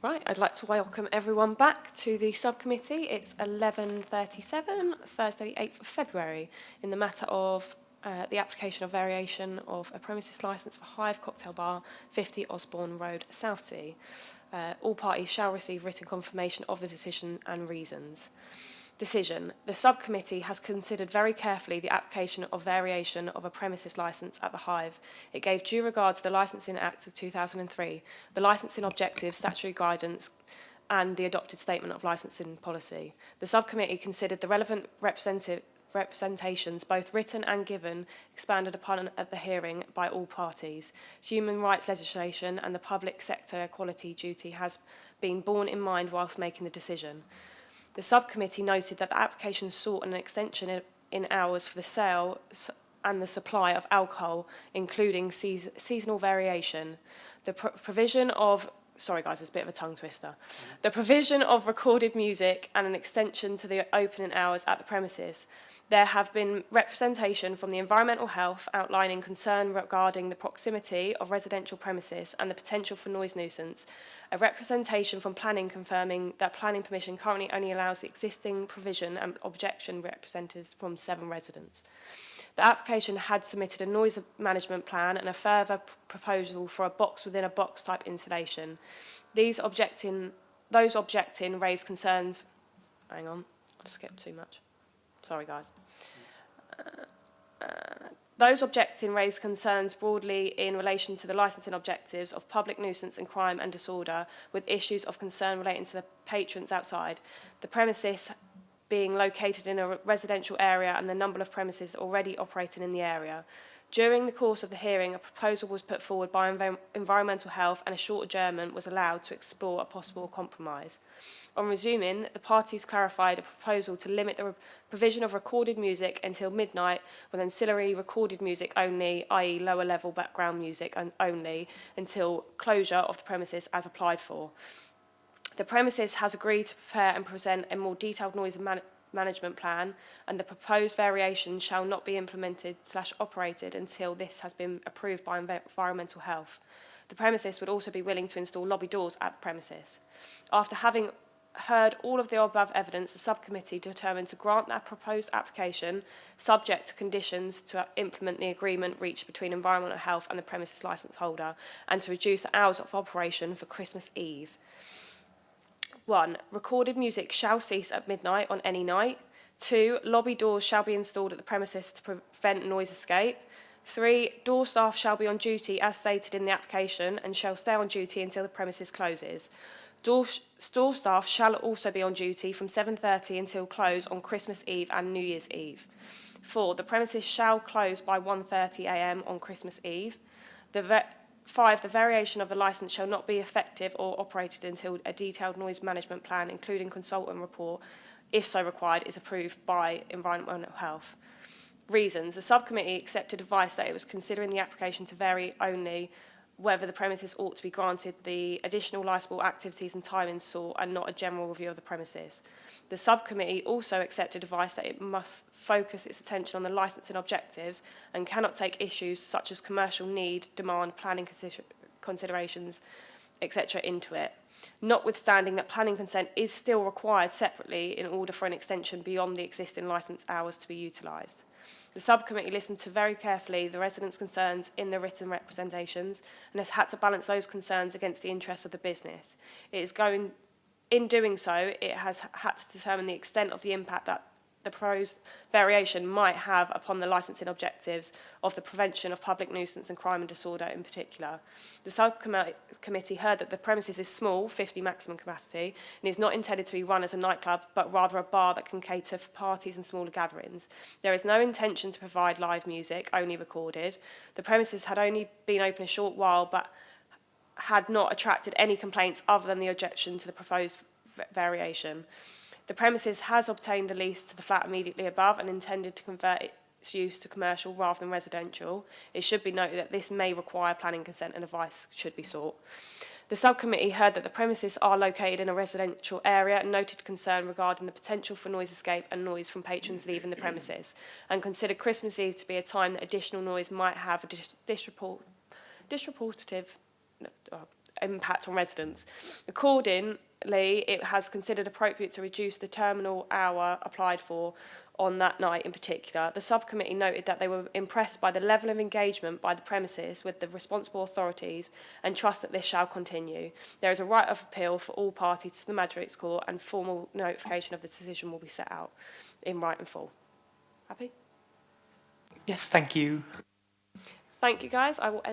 Right, I'd like to welcome everyone back to the subcommittee. It's 11:37, Thursday, 8th of February, in the matter of the application of variation of a premises licence for Hive Cocktail Bar, 50 Osborne Road, Southsea. All parties shall receive written confirmation of the decision and reasons. Decision. The subcommittee has considered very carefully the application of variation of a premises licence at the Hive. It gave due regard to the Licensing Act of 2003, the licensing objectives, statutory guidance, and the adopted statement of licensing policy. The subcommittee considered the relevant representations, both written and given, expanded upon at the hearing by all parties. Human rights legislation and the public sector equality duty has been borne in mind whilst making the decision. The subcommittee noted that the application sought an extension in hours for the sale and the supply of alcohol, including seasonal variation. The provision of sorry guys, it's a bit of a tongue twister. The provision of recorded music and an extension to the opening hours at the premises. There have been representation from the Environmental Health outlining concern regarding the proximity of residential premises and the potential for noise nuisance. A representation from planning confirming that planning permission currently only allows the existing provision and objection represented from 7 residents. The application had submitted a noise management plan and a further proposal for a box within a box type installation. Those objecting raised concerns. Hang on, I've skipped too much. Sorry, guys. Those objecting raised concerns broadly in relation to the licensing objectives of public nuisance and crime and disorder, with issues of concern relating to the patrons outside. The premises being located in a residential area and the number of premises already operating in the area. During the course of the hearing, a proposal was put forward by Environmental Health and a short adjournment was allowed to explore a possible compromise. On resuming, the parties clarified a proposal to limit the provision of recorded music until midnight with ancillary recorded music only, i.e. lower level background music only, until closure of the premises as applied for. The premises has agreed to prepare and present a more detailed noise management plan, and the proposed variations shall not be implemented/operated until this has been approved by Environmental Health. The premises would also be willing to install lobby doors at the premises. After having heard all of the above evidence, the subcommittee determined to grant that proposed application subject to conditions to implement the agreement reached between Environmental Health and the premises licence holder, and to reduce the hours of operation for Christmas Eve. 1. Recorded music shall cease at midnight on any night. 2. Lobby doors shall be installed at the premises to prevent noise escape. 3. Door staff shall be on duty as stated in the application and shall stay on duty until the premises closes. Store staff shall also be on duty from 7:30 until close on Christmas Eve and New Year's Eve. 4. The premises shall close by 1:30 a.m. on Christmas Eve. 5. The variation of the licence shall not be effective or operated until a detailed noise management plan, including consultant report, if so required, is approved by Environmental Health. Reasons. The subcommittee accepted advice that it was considering the application to vary only whether the premises ought to be granted the additional licensable activities and timings sought and not a general review of the premises. The subcommittee also accepted advice that it must focus its attention on the licensing objectives and cannot take issues such as commercial need, demand, planning considerations, etc. into it, notwithstanding that planning consent is still required separately in order for an extension beyond the existing licence hours to be utilised. The subcommittee listened to very carefully the residents' concerns in the written representations and has had to balance those concerns against the interests of the business. In doing so, it has had to determine the extent of the impact that the proposed variation might have upon the licensing objectives of the prevention of public nuisance and crime and disorder in particular. The subcommittee heard that the premises is small, 50 maximum capacity, and is not intended to be run as a nightclub, but rather a bar that can cater for parties and smaller gatherings. There is no intention to provide live music, only recorded. The premises had only been open a short while, but had not attracted any complaints other than the objection to the proposed variation. The premises has obtained the lease to the flat immediately above and intended to convert its use to commercial rather than residential. It should be noted that this may require planning consent and advice should be sought. The subcommittee heard that the premises are located in a residential area and noted concern regarding the potential for noise escape and noise from patrons leaving the premises, and considered Christmas Eve to be a time that additional noise might have a impact on residents. Accordingly, it has considered appropriate to reduce the terminal hour applied for on that night in particular. The subcommittee noted that they were impressed by the level of engagement by the premises with the responsible authorities and trust that this shall continue. There is a right of appeal for all parties to the Magistrates' Court, and formal notification of the decision will be set out in right and full. Happy? Yes, thank you. Thank you, guys. I will end